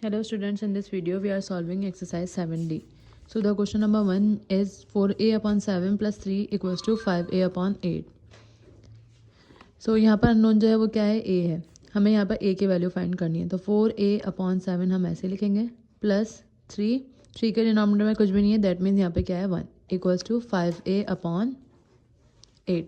Hello students, in this video we are solving exercise 7D. So the question number 1 is 4a upon 7 plus 3 equals to 5a upon 8. So यहाँ पर unknown जो है वो क्या है, a है. हमें यहाँ पर a की वैल्यू फाइंड करनी है. तो 4a upon 7 हम ऐसे लिखेंगे प्लस 3 के डिनोमिनेटर में कुछ भी नहीं है, दैट मीन्स यहाँ पे क्या है 1 इक्वल्स टू 5a upon 8.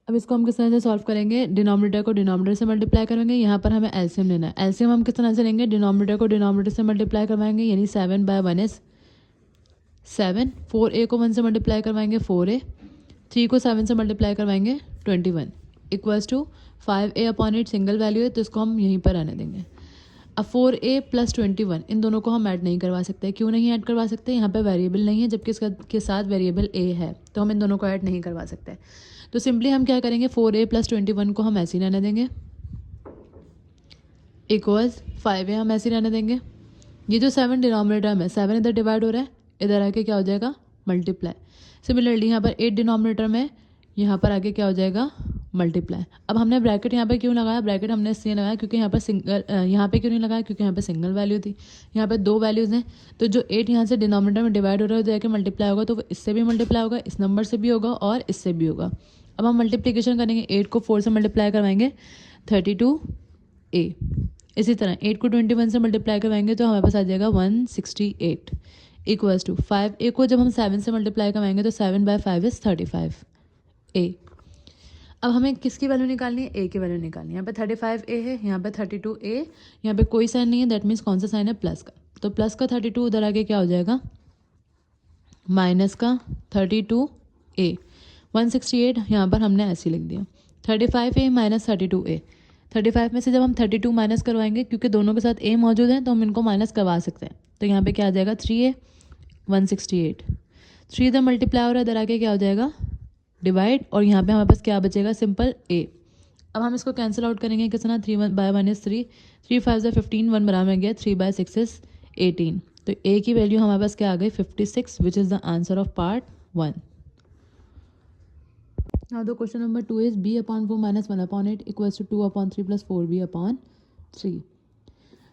अब इसको हम किस तरह से सॉल्व करेंगे, डिनोमिनेटर को डिनोमिनेटर से मल्टीप्लाई करेंगे. यहाँ पर हमें एलसीएम लेना है. एलसीएम हम किस तरह से लेंगे, डिनोमिनेटर को डिनोमिनेटर से मल्टीप्लाई करवाएंगे, यानी 7/1 इज 7. 4a को 1 से मल्टीप्लाई करवाएंगे 4a. 3 को 7 से मल्टीप्लाई करवाएंगे 21 equals to 5a upon 8 single value है तो इसको हम यहीं पर रहने देंगे. अब 4a प्लस 21 इन दोनों को हम ऐड नहीं करवा सकते. क्यों नहीं ऐड करवा सकते, यहाँ पे वेरिएबल नहीं है जबकि इसका के साथ वेरिएबल a है, तो हम इन दोनों को ऐड नहीं करवा सकते. तो सिंपली हम क्या करेंगे, 4a प्लस 21 को हम ऐसे ही रहने देंगे इक्वल्स 5a हम ऐसे ही रहने देंगे. ये जो 7 डिनोमिनेटर में 7 इधर डिवाइड हो रहा है, इधर आके क्या हो जाएगा मल्टीप्लाई. सिमिलरली यहाँ पर 8 डिनोमिनेटर में यहाँ पर आगे क्या हो जाएगा मल्टीप्लाई. अब हमने ब्रैकेट यहाँ पे क्यों लगाया, ब्रैकेट हमने इसलिए लगाया क्योंकि यहाँ पर सिंगल, यहाँ पे क्यों नहीं लगाया, क्योंकि यहाँ पे सिंगल वैल्यू थी. यहाँ पे दो वैल्यूज़ हैं, तो जो 8 यहाँ से डिनोमिनेटर में डिवाइड हो रहा है जाके मल्टीप्लाई होगा, तो वो इससे भी मल्टीप्लाई होगा, इस नंबर से भी होगा और इससे भी होगा. अब हम मल्टीप्लिकेशन करेंगे, 8 को 4 से मल्टीप्लाई करवाएंगे 32a. इसी तरह 8 को 21 से मल्टीप्लाई करवाएंगे तो हमारे पास आ जाएगा 168 इक्वल्स टू 5a को जब हम 7 से मल्टीप्लाई करवाएंगे तो 7/5 इज 35a. अब हमें किसकी वैल्यू निकालनी है, a की वैल्यू निकालनी है. यहाँ पे 35a है, यहाँ पे 32a, यहाँ पे कोई साइन नहीं है, दैट मीन्स कौन सा साइन है, प्लस का. तो प्लस का 32 उधर आके क्या हो जाएगा माइनस का 32a. 168 यहाँ पर हमने ऐसे लिख दिया. 35a minus 32a. 35 में से जब हम 32 माइनस करवाएंगे, क्योंकि दोनों के साथ a मौजूद है तो हम इनको माइनस करवा सकते हैं. तो यहाँ पे क्या आ जाएगा 3a 168. 3 इधर मल्टीप्लाई हो रहा है, इधर आके क्या हो जाएगा डिवाइड, और यहाँ पे हमारे पास क्या बचेगा सिंपल a. अब हम इसको कैंसिल आउट करेंगे कितना, 3/1 इज 3, 3 5 इज 15, 1 बराबर में गया, 3/6 इज 18. तो a की वैल्यू हमारे पास क्या आ गई 56, विच is the answer of part 1. Now the question number 2 is b upon 4 minus 1 upon 8 equals to 2 upon 3 plus 4b upon 3.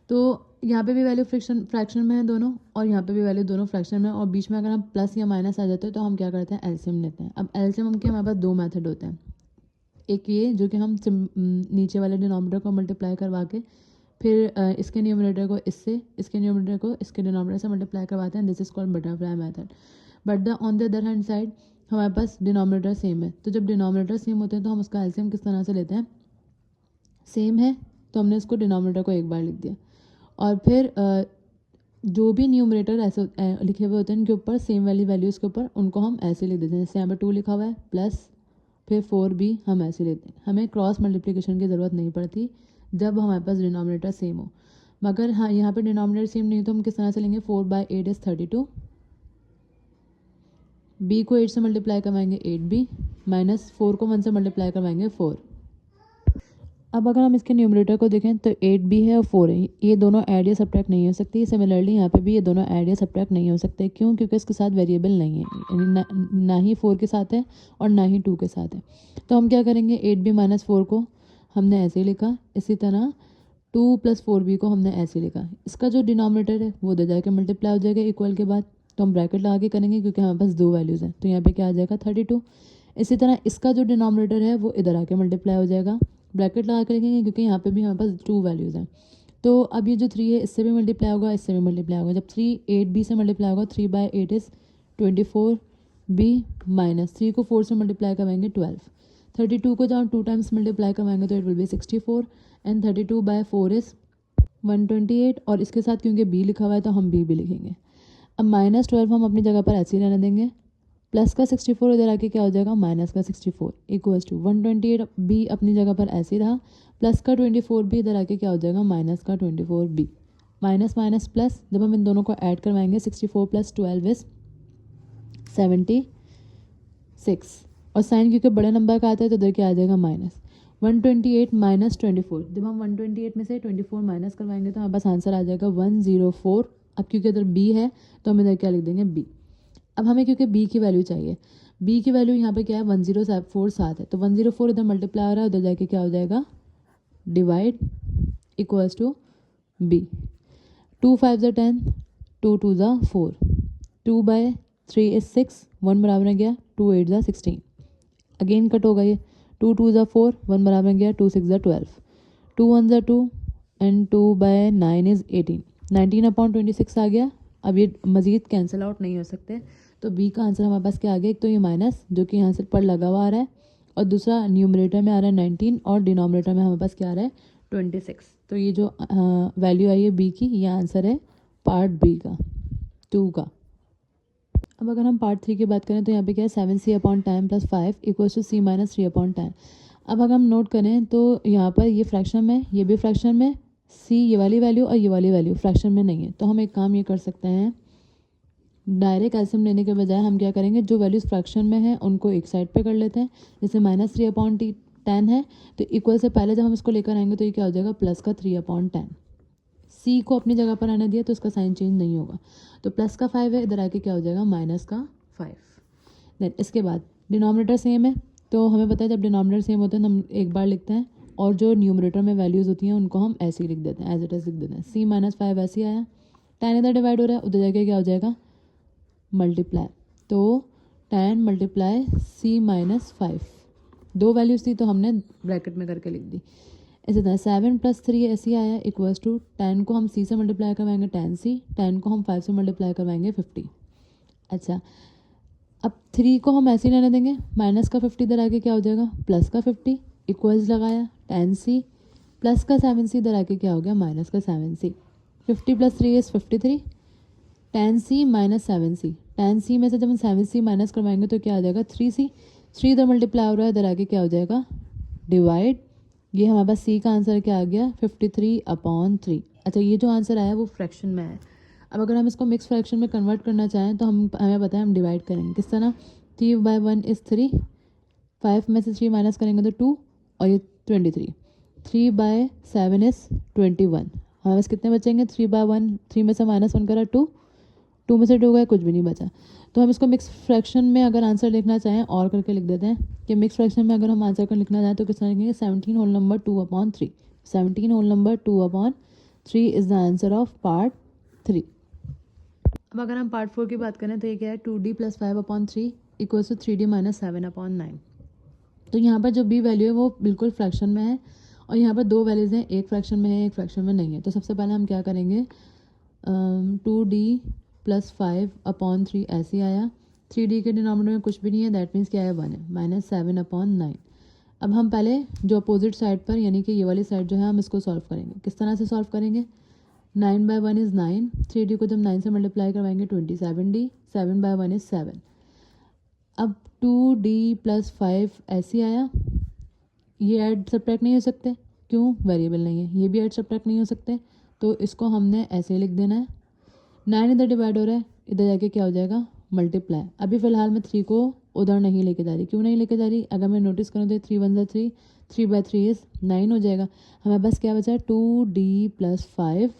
तो यहाँ पे भी वैल्यू फ्रैक्शन में है दोनों, और यहाँ पे भी वैल्यू दोनों फ्रैक्शन में, और बीच में अगर हम प्लस या माइनस आ जाते हैं तो हम क्या करते हैं एलसीएम लेते हैं. अब एलसीएम के हमारे पास दो मेथड होते हैं. एक ये जो कि हम नीचे वाले डिनोमिनेटर को मल्टीप्लाई करवा के फिर इसके न्यूमरेटर को इससे, इसके न्यूमरेटर को इसके डिनोमिनेटर से मल्टीप्लाई करवाते हैं. This is called butterfly method. But the on the other hand side हमारे पास डिनोमिनेटर सेम है, तो जब डिनोमिनेटर सेम होते हैं तो हम उसका एलसीएम किस तरह से लेते हैं, सेम है तो हमने इसको डिनोमिनेटर को एक बार लिख दिया, और फिर जो भी न्यूमरेटर ऐसे लिखे हुए होते हैं इनके ऊपर सेम वाली वैल्यूज़ के ऊपर उनको हम ऐसे लिख देते हैं. जैसे यहाँ पर 2 लिखा हुआ है प्लस फिर 4b हम ऐसे लेते हैं. हमें क्रॉस मल्टीप्लिकेशन की ज़रूरत नहीं पड़ती जब हमारे पास डिनोमिनेटर सेम हो. मगर हाँ यहाँ पे डिनोमिनेटर सेम नहीं तो हम किस तरह से लेंगे, 4/8 इज़ 32. b को 8 से मल्टीप्लाई करवाएंगे 8b माइनस 4 को 1 से मल्टीप्लाई करवाएंगे 4. अब अगर हम इसके न्यूमरेटर को देखें तो 8b है और 4 है, ये दोनों ऐड या सब्ट्रैक्ट नहीं हो सकती. सिमिलरली यहाँ पे भी ये दोनों ऐड या सब्ट्रैक्ट नहीं हो सकते. क्यों, क्योंकि इसके साथ वेरिएबल नहीं है, यानी ना ही 4 के साथ है और ना ही 2 के साथ है. तो हम क्या करेंगे, 8b माइनस 4 को हमने ऐसे ही लिखा, इसी तरह 2 + 4b को हमने ऐसे लिखा. इसका जो डिनोमिनेटर है वो उधर जाके मल्टीप्लाई हो जाएगा इक्वल के बाद, तो हम ब्रैकेट लगा के करेंगे क्योंकि हमारे पास दो वैल्यूज़ हैं. तो यहाँ पे क्या आ जाएगा 32. इसी तरह इसका जो डिनोमिनेटर है वो इधर आके मल्टीप्लाई हो जाएगा, ब्रैकेट लगा के लिखेंगे क्योंकि यहाँ पे भी हमारे पास 2 वैल्यूज़ हैं. तो अब ये जो 3 है इससे भी मल्टीप्लाई होगा, इससे भी मल्टीप्लाई होगा. जब 3 8b से मल्टीप्लाई होगा 3/8 इज़ 24b माइनस 3 को 4 से मल्टीप्लाई करवाएंगे 12. 32 को जब 2 टाइम्स मल्टीप्लाई करवाएंगे तो it will be 64 and 32/4 is 128. और इसके साथ क्योंकि b लिखा हुआ है तो हम b भी लिखेंगे. अब -12 हम अपनी जगह पर ऐसे ही रहने देंगे, प्लस का 64 इधर आके क्या हो जाएगा माइनस का 64 इक्वल्स टू 128. b अपनी जगह पर ऐसे ही रहा, प्लस का 24 भी इधर आके क्या हो जाएगा माइनस का 24b. माइनस माइनस प्लस, जब हम इन दोनों को ऐड करवाएंगे 64 + 12 इज 76. और साइन क्योंकि बड़े नंबर का आता है तो इधर क्या आ जाएगा माइनस 128 माइनस 24. जब हम 128 में से 24 माइनस करवाएंगे तो हमारे पास आंसर आ जाएगा 104. अब क्योंकि इधर b है तो हम इधर क्या लिख देंगे b. अब हमें क्योंकि b की वैल्यू चाहिए, b की वैल्यू यहाँ पे क्या है 1047 है, तो 104 इधर मल्टीप्लाई हो रहा है, उधर जाके क्या हो जाएगा डिवाइड. Equals to be. 2 5 ज़ा 10, 2 2 ज़ा 4, 2/3 इज 6, 1 बराबर में गया, 2 8 ज़ा 16. अगेन कट होगा ये, 2 2 ज़ा 4, 1 बराबर में गया, 2 6 ज़ा 12, 2 1 ज़ा 2 एंड 2/9 इज़ 18. 19/26 आ गया. अब ये मज़ीद कैंसिल आउट नहीं हो सकते, तो बी का आंसर हमारे पास क्या आ गया, एक तो ये माइनस जो कि यहाँ से पर लगा हुआ आ रहा है, और दूसरा न्यूमरेटर में आ रहा है 19 और डिनोमिनेटर में हमारे पास क्या आ रहा है 26. तो ये जो वैल्यू आई है बी की, ये आंसर है पार्ट बी का 2 का. अब अगर हम पार्ट 3 की बात करें तो यहाँ पे क्या है 7c/10 + 5 इक्वल्स टू c - 3/10. अब अगर हम नोट करें तो यहाँ पर ये फ्रैक्शन में, ये भी फ्रैक्शन में, c ये वाली वैल्यू और ये वाली वैल्यू फ्रैक्शन में नहीं है. तो हम एक काम ये कर सकते हैं, डायरेक्ट एल्सियम लेने के बजाय हम क्या करेंगे, जो वैल्यूज़ फ्रैक्शन में है उनको एक साइड पे कर लेते हैं. जैसे -3/10 है तो इक्वल से पहले जब हम इसको लेकर आएंगे तो ये क्या हो जाएगा प्लस का 3/10. सी को अपनी जगह पर आने दिया तो इसका साइन चेंज नहीं होगा. तो प्लस का 5 है, इधर आके क्या हो जाएगा माइनस का 5. देन इसके बाद डिनोमिनेटर सेम है, तो हमें पता है जब डिनोमिनेटर सेम होता है तो हम एक बार लिखते हैं, और जो न्यूमरेटर में वैल्यूज़ होती हैं उनको हम ऐसे ही लिख देते हैं, एज इट इज़ लिख देते हैं. c - 5 ऐसे ही आया, 10 इधर डिवाइड हो रहा है, उधर जाके क्या हो जाएगा मल्टीप्लाई. तो 10 मल्टीप्लाई c - 5, दो वैल्यूज़ थी तो हमने ब्रैकेट में करके लिख दी. इसी तरह 7 + 3 ऐसे ही आया इक्वल्स टू 10 को हम c से मल्टीप्लाई करवाएंगे 10c, 10 को हम 5 से मल्टीप्लाई करवाएंगे 50. अच्छा, अब 3 को हम ऐसे ही रहने देंगे, माइनस का 50 इधर आके क्या हो जाएगा प्लस का 50, इक्वल्स लगाया 10c प्लस का 7c इधर आके क्या हो गया माइनस का 7c. 50 + 3 is 53, 10c - 7c, 10c में से जब हम 7c माइनस करवाएंगे तो क्या आ जाएगा 3c, 3 इधर मल्टीप्लाई हो रहा है, इधर आके क्या हो जाएगा डिवाइड. ये हमारे पास सी का आंसर क्या आ गया 53/3. अच्छा, ये जो आंसर आया वो फ्रैक्शन में है. अब अगर हम इसको मिक्स फ्रैक्शन में कन्वर्ट करना चाहें तो हमें पता है हम डिवाइड करेंगे किस तरह. 3/1 इज़ 3, 5 में से 3 माइनस करेंगे तो 2, और ये 23. 3/7 इज़ 21. हमारे पास कितने बचेंगे 3/1, 3 में से -1 करा 2, 2 में से 2 गए, कुछ भी नहीं बचा. तो हम इसको मिक्स फ्रैक्शन में अगर आंसर लिखना चाहें और करके लिख देते हैं कि मिक्स फ्रैक्शन में अगर हम आंसर कर लिखना चाहें तो किस तरह लिखेंगे 17 whole number 2/3. 17 whole number 2/3 is the answer of part 3. अब अगर हम पार्ट 4 की बात करें तो ये क्या है 2d + 5/3 इक्वल्स टू 3d - 7/9. तो यहाँ पर जो बी वैल्यू है वो बिल्कुल फ्रैक्शन में है, और यहाँ पर दो वैल्यूज़ हैं, एक फ्रैक्शन में है एक फ्रैक्शन में नहीं है. तो सबसे पहले हम क्या करेंगे 2d + 5/3 ऐसे आया, 3d के डिनोमिनेटर में कुछ भी नहीं है, दैट मीन्स क्या है 1 है, -7/9. अब हम पहले जो अपोजिट साइड पर यानी कि ये वाली साइड जो है हम इसको सॉल्व करेंगे. किस तरह से सॉल्व करेंगे 9/1 इज़ 9, 3d को जब 9 से मल्टीप्लाई करवाएंगे 27d, 7/1 इज़ 7. अब 2d + 5 ऐसे आया, ये ऐड सब्ट्रैक्ट नहीं हो सकते, क्यों वेरिएबल नहीं है, ये भी ऐड सब्ट्रैक्ट नहीं हो सकते, तो इसको हमने ऐसे लिख देना है. 9 इधर डिवाइड हो रहा है, इधर जाके क्या हो जाएगा मल्टीप्लाई. अभी फ़िलहाल मैं 3 को उधर नहीं लेके जा रही, क्यों नहीं लेके जा रही, अगर मैं नोटिस करूँ तो 3 1 ज़ा 3, 3/3 इज़ 9 हो जाएगा. हमारे पास क्या बचा है 2d + 5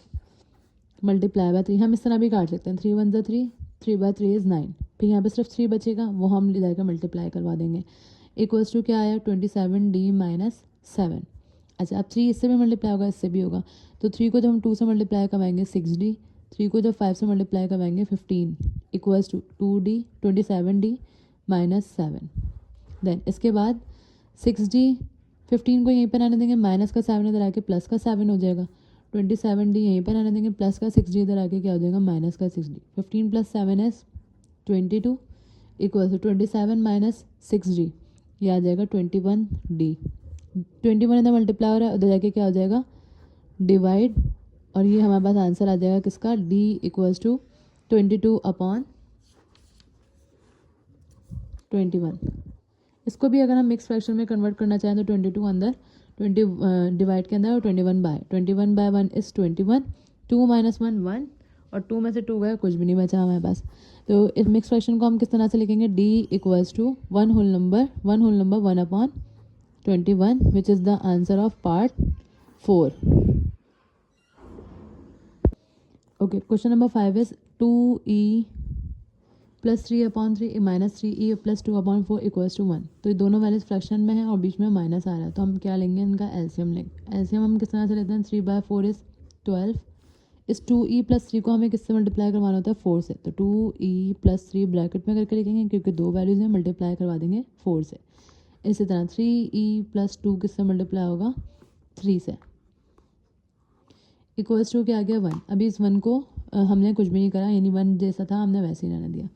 मल्टीप्लाई बाय 3. हम इस तरह भी काट सकते हैं 3 1 ज़ा 3, 3/3 इज़ 9. फिर यहाँ पे सिर्फ 3 बचेगा, वो हम ले जाकर मल्टीप्लाई करवा देंगे. इक्वल्स टू क्या आया 27d - 7. अच्छा, अब 3 इससे भी मल्टीप्लाई होगा, इससे भी होगा, तो 3 को जब हम 2 से मल्टीप्लाई करवाएंगे 6d, 3 को जब 5 से मल्टीप्लाई करवाएंगे 15 equals to 2d 27d - 7. Then इसके बाद 6d, 15 को यहीं पर आने देंगे, माइनस का 7 इधर आके प्लस का 7 हो जाएगा. 27d यहीं पर आने देंगे, प्लस का 6d इधर आके क्या हो जाएगा माइनस का 6d. 15 + 7 is 22 equals to 27 - 6d, ये आ जाएगा 21d. 21 इधर मल्टीप्लाई हो रहा है, उधर जाके क्या हो जाएगा डिवाइड, और ये हमारे पास आंसर आ जाएगा किसका d इक्वल्स टू 22/21. इसको भी अगर हम मिक्स फ्रैक्शन में कन्वर्ट करना चाहें तो 22 अंदर, 20 डिवाइड के अंदर, और 21/1 इज़ 21, 2 - 1 1, और 2 में से 2 गया, कुछ भी नहीं बचा हमारे पास. तो इस मिक्स फ्रैक्शन को हम किस तरह से लिखेंगे d equals to 1 whole number 1/21 which is the answer of part 4. Okay, question number 5 is 2e +3/3 -3e +2/4 = 1। तो ये दोनों वैल्यूज फ्रैक्शन में है और बीच में माइनस आ रहा है, तो हम क्या लेंगे, इनका एलसीएम लेंगे। एलसीएम हम किस तरह से लेते हैं, 3/4 इज़ 12। इस 2e + 3 को हमें किससे मल्टीप्लाई करवाना होता है, 4 से। तो 2e + 3 ब्रैकेट में करके लिखेंगे क्योंकि दो वैल्यूज हैं, मल्टीप्लाई करवा देंगे 4 से। इसी तरह 3e + 2 किससे मल्टीप्लाई होगा, 3 से। इक्वल्स टू क्या आ गया, 1। अभी इस 1 को हमने कुछ भी नहीं करा, यानी 1 जैसा था हमने वैसे ही रहने दिया।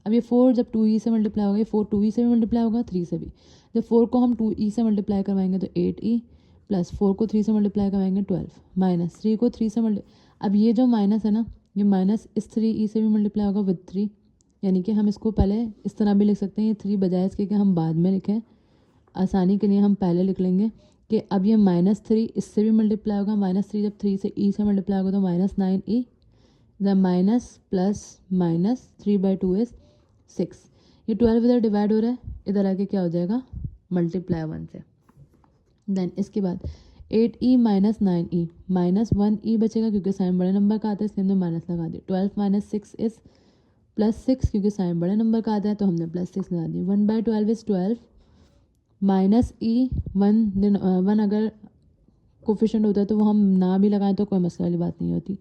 अब ये 4 जब 2e से मल्टीप्लाई होगा, 4 2e से भी मल्टीप्लाई होगा, 3 से भी। जब 4 को हम 2e से मल्टीप्लाई करवाएंगे तो 8e + 4 को 3 से मल्टीप्लाई करवाएंगे 12 - 3 को 3 से अब ये जो माइनस है ना, ये माइनस इस 3e से भी मल्टीप्लाई होगा विद 3, यानी कि हम इसको पहले इस तरह भी लिख सकते हैं, ये 3 बजाय इसके कि हम बाद में लिखें, आसानी के लिए हम पहले लिख लेंगे कि अब ये -3 इससे भी मल्टीप्लाई होगा। -3 जब 3 से e से मल्टीप्लाई होगा तो -9e, the minus plus minus 3/2 is 6। ये 12 इधर डिवाइड हो रहा है, इधर आके क्या हो जाएगा, मल्टीप्लाई 1 से। देन इसके बाद 8e - 9e -1e बचेगा क्योंकि साइन बड़े नंबर का आता है, इसलिए हमने माइनस लगा दिया। 12 - 6 इज +6 क्योंकि साइन बड़े नंबर का आता है, तो हमने +6 लगा दिया। 1/12 इज 12 -e 1 अगर कोफिशिएंट होता है तो वो हम ना भी लगाएं तो कोई मसला वाली बात नहीं होती।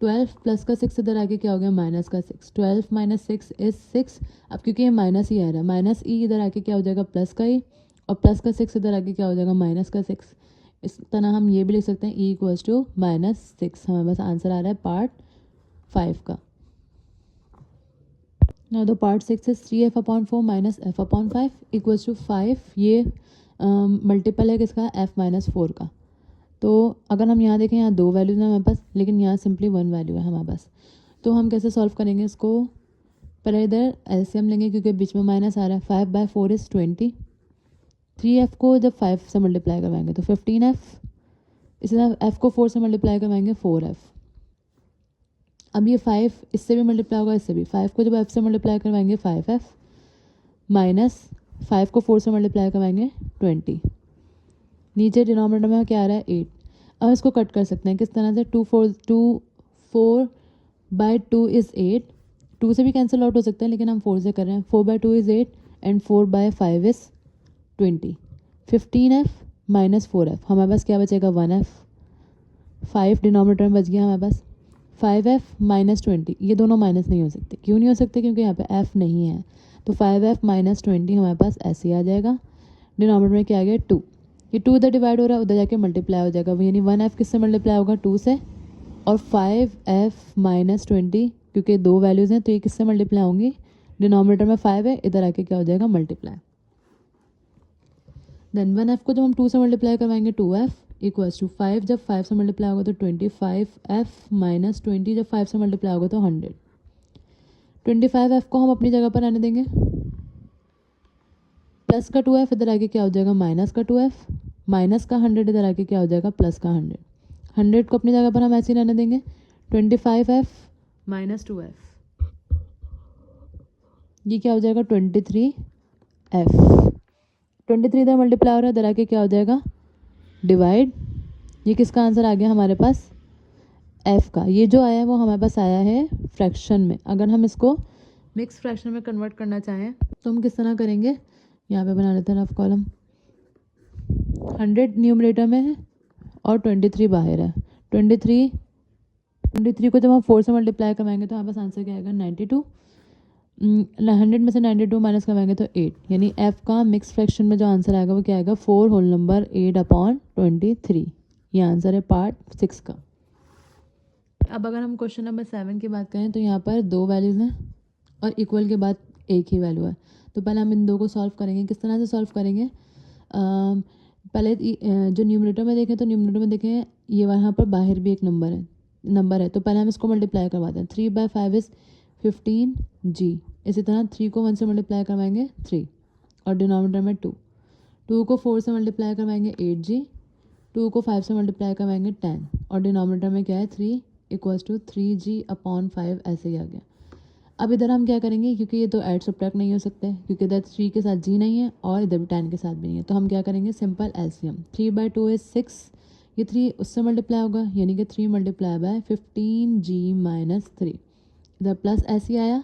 12 प्लस का 6 इधर आके क्या हो गया, माइनस का 6। 12 - 6 इज 6। अब क्योंकि ये माइनस ही आ रहा है, माइनस ई इधर आके क्या हो जाएगा, प्लस का ई, और प्लस का 6 इधर आके क्या हो जाएगा, माइनस का 6। इस तरह हम ये भी लिख सकते हैं e = -6। हमें बस आंसर आ रहा है पार्ट 5 का। ना तो पार्ट 6 इज 3f/4 - f/5 = 5। ये मल्टीपल है किसका, f - 4 का। तो अगर हम यहाँ देखें, यहाँ दो वैल्यूज हैं हमारे पास, लेकिन यहाँ सिंपली 1 वैल्यू है हमारे पास। तो हम कैसे सॉल्व करेंगे इसको, पहले इधर एलसीएम लेंगे क्योंकि बीच में माइनस आ रहा है। 5/4 इज 20। 3f को जब 5 से मल्टीप्लाई करवाएंगे तो 15f, इसी तरह f को 4 से मल्टीप्लाई करवाएंगे 4f। अब ये 5 इससे भी मल्टीप्लाई होगा, इससे भी। 5 को जब f से मल्टीप्लाई करवाएंगे 5f, माइनस 5 को 4 से मल्टीप्लाई करवाएंगे 20। नीचे डिनोमिनेटर में क्या आ रहा है, 8। अब इसको कट कर सकते हैं किस तरह से, 4/2 इज़ 8। 2 से भी कैंसिल आउट हो सकता है, लेकिन हम 4 से कर रहे हैं। 4/2 is 8 and 4/5 is 20। 15f - 4f, हमारे पास क्या बचेगा, 1f। 5 डिनोमिनेटर में बच गया हमारे पास। 5f - 20, ये दोनों माइनस नहीं हो सकते। क्यों नहीं हो सकते, क्योंकि यहाँ पे f नहीं है। तो 5f - 20 हमारे पास ऐसे ही आ जाएगा। डिनोमिनेटर में क्या आ गया, 2। ये 2 इधर डिवाइड हो रहा है, उधर जाके मल्टीप्लाई हो जाएगा, यानी 1f किससे मल्टीप्लाई होगा, 2 से। और 5f - 20 क्योंकि दो वैल्यूज़ हैं तो ये किससे मल्टीप्लाई होंगी, डिनोमिनेटर में 5 है, इधर आके क्या हो जाएगा, मल्टीप्लाई। देन 1f को जब हम 2 से मल्टीप्लाई करवाएंगे 2f = 5। जब 5 से मल्टीप्लाई होगा तो 25f - 20 जब 5 से मल्टीप्लाई होगा तो 100। 25f को हम अपनी जगह पर आने देंगे, प्लस का 2f इधर आके क्या हो जाएगा, माइनस का 2f, माइनस का 100 इधर आके क्या हो जाएगा, प्लस का 100। 100 को अपनी जगह पर हम ऐसे ही रहने देंगे। 25f - 2f, ये क्या हो जाएगा, 23f। 23 इधर मल्टीप्लाई हो रहा है, इधर आके क्या हो जाएगा, डिवाइड। ये किसका आंसर आ गया हमारे पास, f का। ये जो आया है वो हमारे पास आया है फ्रैक्शन में। अगर हम इसको मिक्स फ्रैक्शन में कन्वर्ट करना चाहें तो हम किस तरह करेंगे, यहाँ पे बना लेते हैं रफ कॉलम। 100 न्यूमरेटर में है और 23 बाहर है। 23 को जब हम 4 से मल्टीप्लाई करवाएंगे तो हमारे पास आंसर क्या आएगा, 92। 100 में से 92 माइनस करवाएंगे तो 8, यानी f का मिक्स फ्रैक्शन में जो आंसर आएगा वो क्या आएगा, 4 होल नंबर 8/23। ये आंसर है पार्ट 6 का। अब अगर हम क्वेश्चन नंबर 7 की बात करें तो यहाँ पर दो वैल्यूज़ हैं और इक्वल के बाद एक ही वैल्यू है। तो पहले हम इन दो को सॉल्व करेंगे। किस तरह से सॉल्व करेंगे, पहले जो न्यूमरेटर में देखें तो न्यूमरेटर में देखें ये वहाँ पर बाहर भी एक नंबर है, तो पहले हम इसको मल्टीप्लाई करवाते हैं। 3/5 इज़ 15g। इसी तरह 3 को 1 से मल्टीप्लाई करवाएंगे 3 और डिनोमिनेटर में 2। 2 को 4 से मल्टीप्लाई करवाएंगे 8g। 2 को 5 से मल्टीप्लाई करवाएंगे 10 और डिनोमिनेटर में क्या है, 3 = 3g/5 ऐसे ही आ गया। अब इधर हम क्या करेंगे, क्योंकि ये तो ऐड सब्ट्रैक्ट नहीं हो सकते, क्योंकि इधर 3 के साथ g नहीं है और इधर भी 10 के साथ भी नहीं है, तो हम क्या करेंगे, सिंपल एलसीएम। 3/2 इज 6। ये 3 उससे मल्टीप्लाई होगा, यानी कि 3 × 15g - 3। इधर प्लस ऐसे आया,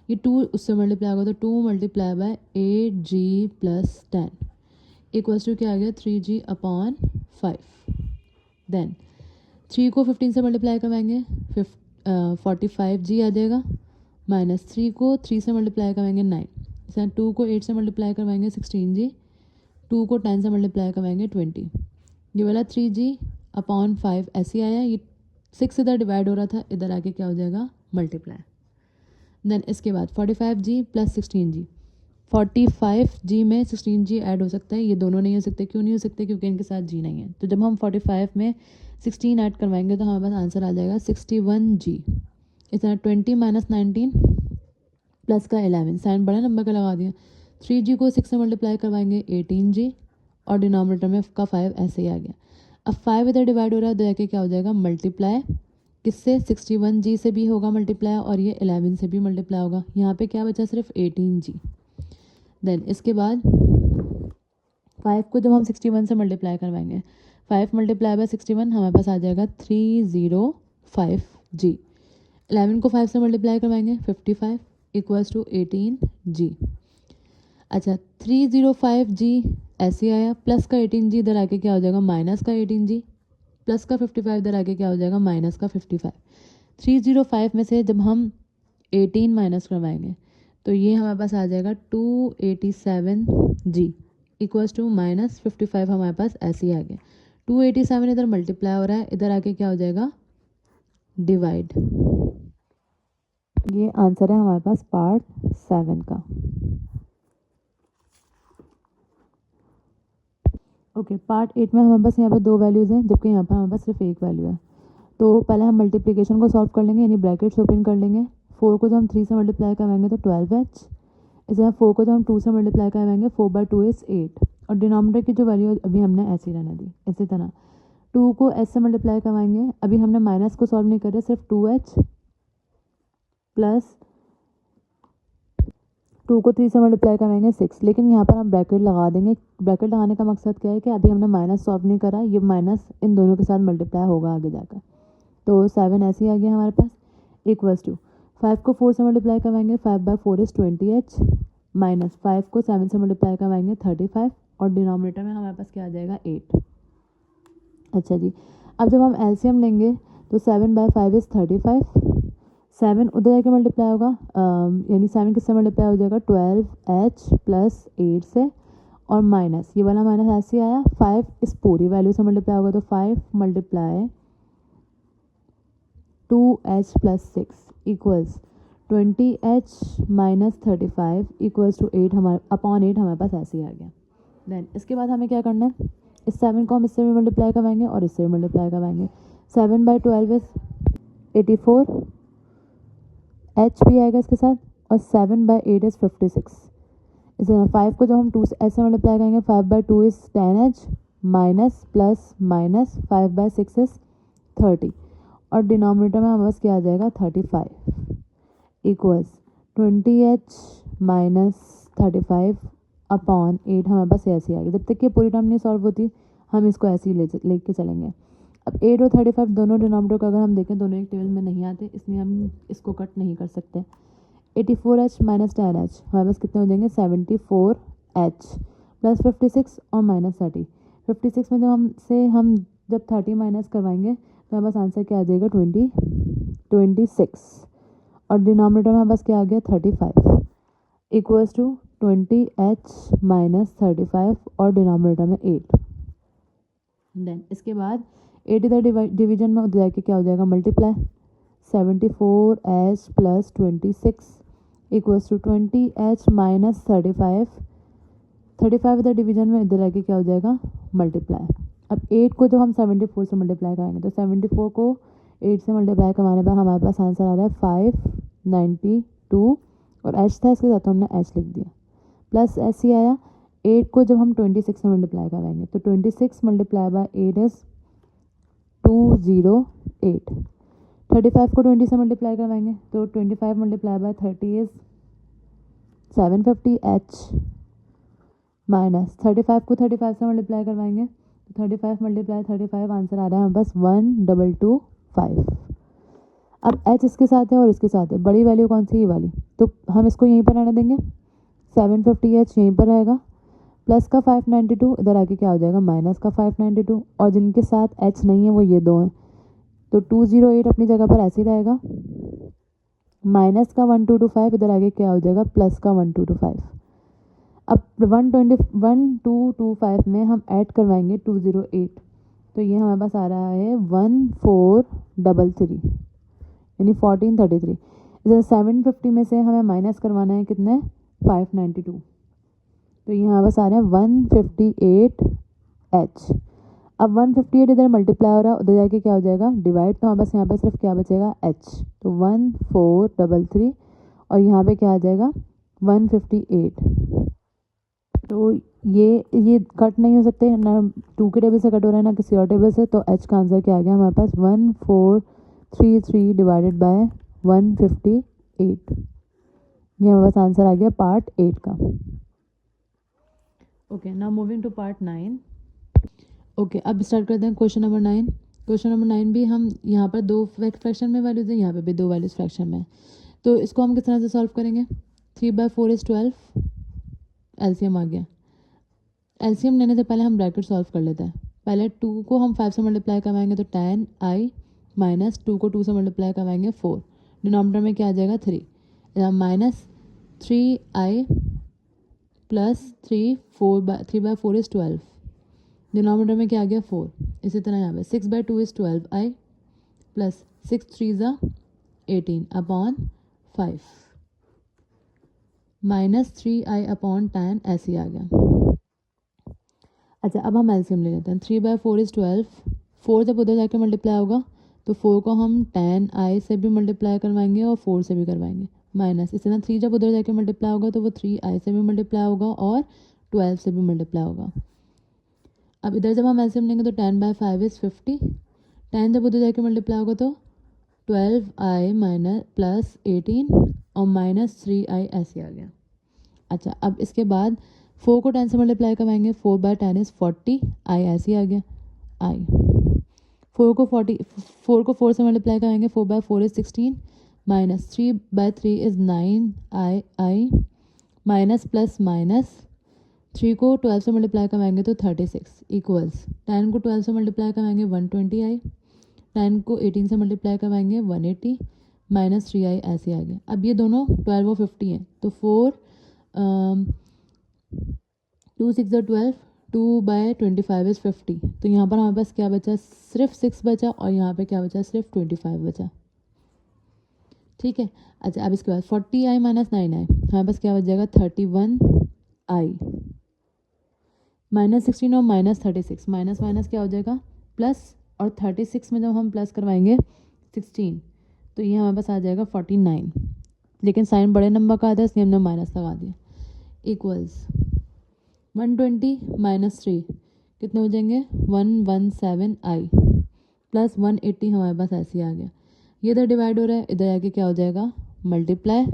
ये 2 उससे मल्टीप्लाई होगा तो 2 multiply by 8g plus 10 equals to क्या आ गया 3g अपॉन 5। देन 3 को 15 से मल्टीप्लाई करवाएंगे 45g आ जाएगा, माइनस 3 को 3 से मल्टीप्लाई करवाएंगे 9, इस 2 को 8 से मल्टीप्लाई करवाएंगे 16g, 2 को 10 से मल्टीप्लाई करवाएंगे 20। ये वाला 3g अपॉन 5 ऐसे आया, ये 6 इधर डिवाइड हो रहा था, इधर आके क्या हो जाएगा मल्टीप्लाई। देन इसके बाद 45g प्लस 16g, 45g में 16g ऐड हो सकता है, ये दोनों नहीं हो सकते। क्यों नहीं हो सकते? क्योंकि इनके साथ g नहीं है। तो जब हम 45 में 16 ऐड करवाएंगे तो हमारे पास आंसर आ जाएगा 61g। इस तरह 20 माइनस 19 प्लस का 11, साइन बड़ा नंबर का लगा दिया। 3g को 6 से मल्टीप्लाई करवाएंगे 18g और डिनोमिनेटर में का 5 ऐसे ही आ गया। अब 5 इधर डिवाइड हो रहा है तो जाके क्या हो जाएगा मल्टीप्लाई, किससे 61g से भी होगा मल्टीप्लाई और ये 11 से भी मल्टीप्लाई होगा। यहाँ पे क्या बचा सिर्फ 18g। देन इसके बाद 5 को जब हम 61 से मल्टीप्लाई करवाएंगे 5 मल्टीप्लाई बाय 61 हमारे पास आ जाएगा 305g। 11 को 5 से मल्टीप्लाई करवाएंगे 55 इक्वल्स टू 18g। अच्छा 305g ऐसे आया, प्लस का 18g इधर आके क्या हो जाएगा माइनस का 18g, प्लस का 55 इधर आके क्या हो जाएगा माइनस का 55। 305 में से जब हम 18 माइनस करवाएंगे तो ये हमारे पास आ जाएगा 287g इक्वल्स टू माइनस 55 हमारे पास ऐसे ही आ गया। 287 इधर मल्टीप्लाई हो रहा है, इधर आके क्या हो जाएगा डिवाइड। ये आंसर है हमारे पास पार्ट 7 का। ओके पार्ट 8 में हमारे पास यहाँ पे 2 वैल्यूज़ हैं, जबकि यहाँ पर हमारे पास सिर्फ एक वैल्यू है। तो पहले हम मल्टीप्लिकेशन को सॉल्व कर लेंगे, यानी ब्रैकेट्स ओपन कर लेंगे। 4 को जब हम 3 से मल्टीप्लाई करवाएंगे तो 12h, इस तरह 4 को जब हम 2 से मल्टीप्लाई करवाएंगे 4/2 इज़ 8 और डिनोमिनेटर की जो वैल्यू अभी हमने ऐसे ही रहने दी। इसी तरह 2 को h से मल्टीप्लाई करवाएंगे, अभी हमने माइनस को सॉल्व नहीं कर रहे, सिर्फ 2h प्लस 2 को 3 से मल्टीप्लाई करवाएंगे 6, लेकिन यहाँ पर हम ब्रैकेट लगा देंगे। ब्रैकेट लगाने का मकसद क्या है कि अभी हमने माइनस सॉल्व नहीं करा, ये माइनस इन दोनों के साथ मल्टीप्लाई होगा आगे जाकर। तो 7 ऐसे ही आ गया हमारे पास इक्वल्स टू 5 को 4 से मल्टीप्लाई करवाएंगे 5/4 इज़ 20h, माइनस 5 को 7 से मल्टीप्लाई करवाएंगे 35 और डिनोमिनेटर में हमारे पास क्या आ जाएगा 8। अच्छा जी, अब जब हम एलसीएम लेंगे तो 7/5 इज़ 35, 7 उधर जाके मल्टीप्लाई होगा, यानी 7 किससे मल्टीप्लाई हो जाएगा 12h प्लस 8 से और माइनस ये वाला माइनस ऐसे आया, 5 इस पूरी वैल्यू से मल्टीप्लाई होगा तो 5 multiply 2h plus 6 equals 20h minus 35 equals to 8 हमारे अपॉन 8 हमारे पास ऐसे ही आ गया। देन इसके बाद हमें क्या करना है, इस 7 को हम इससे भी मल्टीप्लाई करवाएंगे और इससे भी मल्टीप्लाई करवाएंगे। 7/12 इज 84, h भी आएगा इसके साथ और 7/8 इज 56। इस 5 को जब हम 2 से ऐसे मल्टीप्लाई करेंगे 5/2 is 10h minus plus minus 5/6 is 30 और डिनोमिनेटर में हमारे पास क्या आ जाएगा 35 इक्वल्स 20h माइनस 35 अपॉन 8 हमारे पास ऐसे आ गई। जब तक ये पूरी टर्म नहीं सॉल्व होती हम इसको ऐसे ही लेके चलेंगे। अब 8 और 35 दोनों डिनोमिनेटर को अगर हम देखें दोनों एक टेबल में नहीं आते, इसलिए हम इसको कट नहीं कर सकते। 84h माइनस 10h हमारे पास कितने हो जाएंगे 74h प्लस 56 और माइनस 30। 56 में हम जब 30 माइनस करवाएंगे तो हमारे पास आंसर क्या आ जाएगा 26 और डिनोमिनेटर में हमारे पास क्या आ गया 35 इक्वल्स टू 20h माइनस 35 और डिनोमिनेटर में 8। देन इसके बाद 8 इधर डिवीजन में उधर जाके क्या हो जाएगा multiply, 74h plus 26 equals to 20h minus 35 इधर डिवीजन में इधर आके क्या हो जाएगा मल्टीप्लाई। अब 8 को जब हम 74 से मल्टीप्लाई कराएंगे तो 74 को 8 से मल्टीप्लाई करवाने पर हमारे पास आंसर आ रहा है 592 और h था इसके साथ तो हमने h लिख दिया प्लस ऐसे ही आया। 8 को जब हम 26 से मल्टीप्लाई करवाएंगे तो 26 मल्टीप्लाई बाय 8 इज 208। 35 को 20 से मल्टीप्लाई करवाएंगे तो 25 multiply by 30 is 750h minus 35 को 35 से मल्टीप्लाई करवाएंगे तो 35 मल्टीप्लाई 35 आंसर आ रहा है हमारे पास 1225। अब h इसके साथ है और इसके साथ है, बड़ी वैल्यू कौन सी, ये वाली, तो हम इसको यहीं पर आने देंगे, 750h यहीं पर रहेगा, प्लस का 592 इधर आके क्या हो जाएगा माइनस का 592, और जिनके साथ h नहीं है वो ये दो हैं, तो 208 अपनी जगह पर ऐसे ही रहेगा, माइनस का 1225 इधर आगे क्या हो जाएगा प्लस का 1225। अब 1225 में हम ऐड करवाएंगे 208, तो ये हमारे पास आ रहा है 1433 यानी 1433। इधर 750 में से हमें माइनस करवाना है कितने 592, तो यहाँ बस आ रहा है 158h। अब 158 इधर मल्टीप्लाई हो रहा है, उधर जाके क्या हो जाएगा डिवाइड, तो हमारे पास यहाँ पे सिर्फ क्या बचेगा h, तो 1433 और यहाँ पे क्या आ जाएगा 158। तो ये कट नहीं हो सकते ना, 2 के टेबल से कट हो रहा है ना किसी और टेबल से, तो h का आंसर क्या आ गया हमारे पास 1433 डिवाइडेड बाय 158। ये हमारे पास आंसर आ गया पार्ट 8 का। Okay, now moving to part 9। Okay, अब स्टार्ट करते हैं क्वेश्चन नंबर 9। क्वेश्चन नंबर 9 भी हम यहाँ पर 2 फ्रैक्शन में वैल्यूज हैं, यहाँ पे भी 2 वैल्यूज फ्रैक्शन में, तो इसको हम किस तरह से सॉल्व करेंगे। 3/4 = 12, एलसीएम आ गया। एलसीएम लेने से पहले हम ब्रैकेट सॉल्व कर लेते हैं। पहले 2 को हम 5 से मल्टीप्लाई करवाएंगे तो 10i माइनस 2 को 2 से मल्टीप्लाई करवाएंगे 4, डिनोमिनेटर में क्या आ जाएगा 3, माइनस 3i प्लस 3/4 = 12, डिनोमिनेटर में क्या आ गया 4। इसी तरह यहाँ पे 6/2 = 12i plus 6 3 = 18 upon 5 minus 3i upon 10 ऐसे ही आ गया। अच्छा, अब हम एलसीएम ले लेते हैं। 3/4 = 12, 4 जब उधर जाके मल्टीप्लाई होगा तो 4 को हम 10i से भी मल्टीप्लाई करवाएंगे और 4 से भी करवाएंगे, माइनस इस तरह 3 जब उधर जाके मल्टीप्लाई होगा तो वो 3i से भी मल्टीप्लाई होगा और 12 से भी मल्टीप्लाई होगा। अब इधर जब हम एलसीएम लेंगे तो 10/5 = 50, 10 जब उधर जाके मल्टीप्लाई होगा तो 12i माइनस प्लस 18 और माइनस 3i ऐसे आ गया। अच्छा, अब इसके बाद 4 को 10 से मल्टीप्लाई करवाएंगे, 4/10 = 40, i ऐसे आ गया i। 4 को 4 से मल्टीप्लाई कराएंगे, 4/4 = 16 minus 3/3 = 9i minus plus minus 3 को 12 से मल्टीप्लाई करवाएंगे तो 36 इक्वल्स 10 को 12 से मल्टीप्लाई करवाएंगे 120i, 10 को 18 से मल्टीप्लाई करवाएंगे 180 माइनस 3i ऐसे आ गया। अब ये दोनों 12 और 50 हैं, तो 2 6 = 12, 2/25 = 50, तो यहाँ पर हमारे पास क्या बचा सिर्फ 6 बचा और यहाँ पे क्या बचा सिर्फ 25 बचा। ठीक है। अच्छा, अब इसके बाद 40i माइनस 9i हमारे पास क्या बच जाएगा 31i माइनस 16 और माइनस 36, माइनस माइनस क्या हो जाएगा प्लस, और 36 में जब हम प्लस करवाएंगे 16 तो ये हमारे पास आ जाएगा 49, लेकिन साइन बड़े नंबर का आता है इसलिए हमने माइनस लगा दिया, इक्वल्स 120 माइनस 3 कितने हो जाएंगे 117i प्लस 180 हमारे पास ऐसे ही आ गया। ये इधर डिवाइड हो रहा है, इधर जाके क्या हो जाएगा मल्टीप्लाई,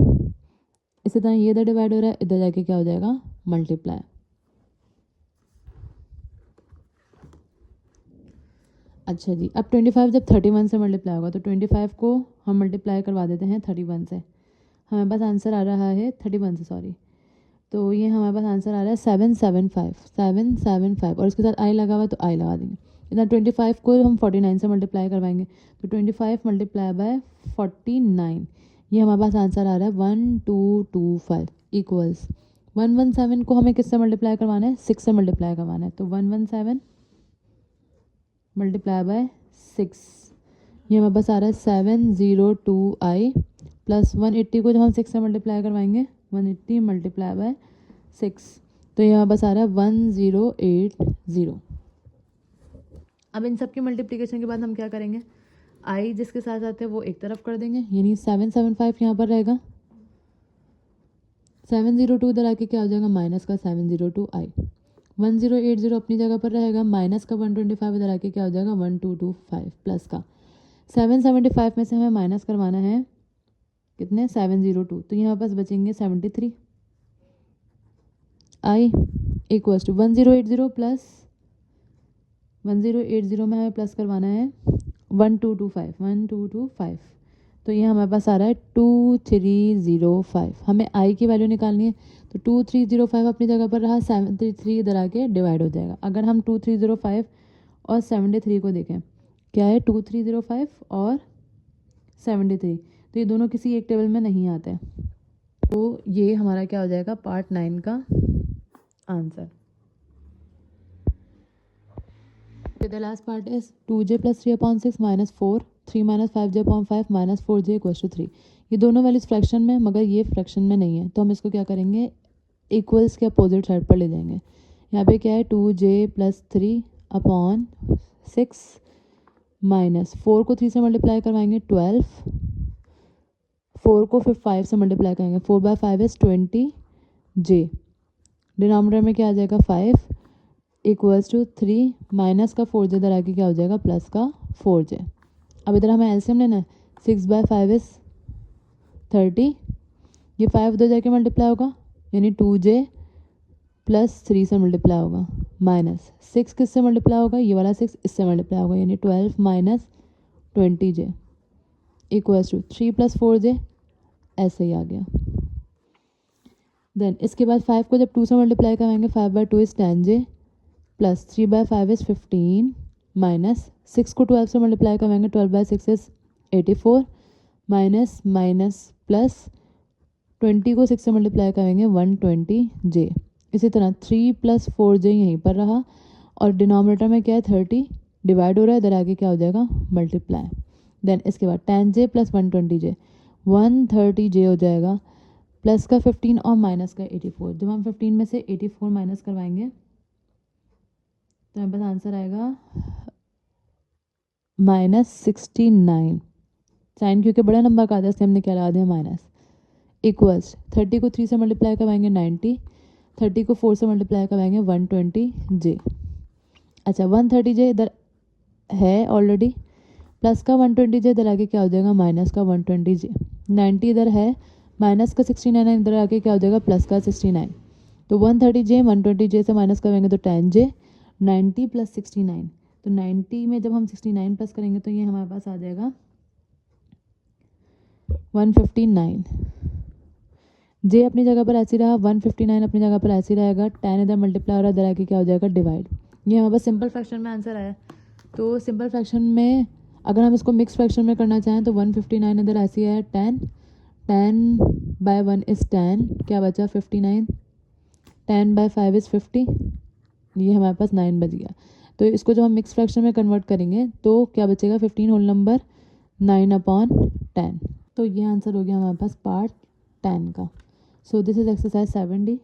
इसी तरह ये इधर डिवाइड हो रहा है, इधर जाके क्या हो जाएगा मल्टीप्लाई। अच्छा जी, अब 25 जब 31 से मल्टीप्लाई होगा तो 25 को हम मल्टीप्लाई करवा देते हैं 31 से, हमारे पास आंसर आ रहा है 31 से सॉरी, तो ये हमारे पास आंसर आ रहा है 775 और इसके साथ आई लगा हुआ तो आई लगा देंगे। इधर 25 को हम 49 से मल्टीप्लाई करवाएंगे तो 25 मल्टीप्लाई बाय 49, ये हमारे पास आंसर आ रहा है 1225 इक्वल्स 117 को हमें किससे मल्टीप्लाई करवाना है 6 से मल्टीप्लाई करवाना है, तो 117 मल्टीप्लाई बाय 6, ये हमारे पास आ रहा है 702i प्लस 180 को जब हम 6 से मल्टीप्लाई करवाएंगे 180 मल्टीप्लाई बाय 6, तो यहाँ बस आ रहा है 1080। अब इन सब की मल्टीप्लिकेशन के बाद हम क्या करेंगे, आई जिसके साथ साथ है वो एक तरफ कर देंगे, यानी 775 यहाँ पर रहेगा, 702 इधर आके क्या हो जाएगा माइनस का 702i, 1080 अपनी जगह पर रहेगा, माइनस का 125 इधर आके क्या हो जाएगा 1225 प्लस का 775 में से हमें माइनस करवाना है कितने 702, तो यहाँ पास बचेंगे 73 i इक्वल्स टू 1080 प्लस 1080 में हमें प्लस करवाना है 1225, तो ये हमारे पास आ रहा है 2305। हमें आई की वैल्यू निकालनी है, तो 2305 अपनी जगह पर रहा, 73 इधर आके डिवाइड हो जाएगा। अगर हम 2305 और 73 को देखें, क्या है 2305 और 73, तो ये दोनों किसी एक टेबल में नहीं आते। तो ये हमारा क्या हो जाएगा, पार्ट 9 का answer. The last part is 2j plus 3/6 minus 4, 3 minus 5j/5 minus 4j equals to 3। ये दोनों वैल्यूज फ्रैक्शन में, मगर ये फ्रैक्शन में नहीं है, तो हम इसको क्या करेंगे, इक्वल्स के अपोजिट साइड पर ले जाएंगे। यहाँ पे क्या है 2j plus 3/6 माइनस 4 को 3 से मल्टीप्लाई करवाएंगे 12, 4 को फिर 5 से मल्टीप्लाई करेंगे, 4/5 इज 20j। डिनोमिनेटर में क्या आ जाएगा 5 इक्वल्स टू 3 माइनस का 4j इधर आके क्या हो जाएगा प्लस का 4j। अब इधर हमें एलसीएम लेना है, 6/5 इज 30, ये 5 उधर जाके मल्टीप्लाई होगा यानी 2j प्लस 3 से मल्टीप्लाई होगा, माइनस 6 किससे मल्टीप्लाई होगा, ये वाला 6 इससे मल्टीप्लाई होगा यानी 12 minus 20j equals to 3 plus 4j, ऐसे ही आ गया। देन इसके बाद 5 को जब 2 से मल्टीप्लाई कराएंगे 5/2 is 10j plus 3/5 is 15 minus 6 को 12 से मल्टीप्लाई कराएंगे 12/6 इज 84 माइनस माइनस प्लस 20 को 6 से मल्टीप्लाई करेंगे 120j। इसी तरह 3 प्लस 4j यहीं पर रहा और डिनोमिनेटर में क्या है 30 डिवाइड हो रहा है, इधर आगे क्या हो जाएगा मल्टीप्लाई। देन इसके बाद 10j प्लस 120j 130j हो जाएगा, प्लस का 15 और माइनस का 84। जब हम 15 में से 84 माइनस करवाएंगे तो हमारे पास आंसर आएगा -69। साइन क्योंकि बड़ा नंबर का आता है इसलिए हमने क्या लगा दिया माइनस, इक्वल्स 30 को 3 से मल्टीप्लाई करवाएंगे 90, 30 को 4 से मल्टीप्लाई करवाएंगे 120j। अच्छा 130j इधर है ऑलरेडी, प्लस का 120j इधर आके क्या हो जाएगा माइनस का 120j, 90 इधर है, माइनस का 69 इधर आके क्या हो जाएगा प्लस का 69। तो 130j 120j से माइनस करेंगे तो 10j, 90 प्लस 69, तो 90 में जब हम 69 प्लस करेंगे तो ये हमारे पास आ जाएगा 159। जे अपनी जगह पर ऐसी रहा, 159 अपनी जगह पर ऐसी रहेगा, 10 इधर मल्टीप्लाई हो रहा है, इधर आके क्या हो जाएगा डिवाइड। ये हमारे पास सिंपल फ्रैक्शन में आंसर आया। तो सिंपल फ्रैक्शन में अगर हम इसको मिक्स फ्रैक्शन में करना चाहें तो 159 इधर ऐसी है 10, 10/1 इज़ 10, क्या बचा 59, 10/5 इज़ 50, ये हमारे पास 9 बच गया। तो इसको जब हम मिक्स फ्रैक्शन में कन्वर्ट करेंगे तो क्या बचेगा 15 होल नंबर 9/10। तो ये आंसर हो गया हमारे पास पार्ट 10 का। So this is exercise 7D।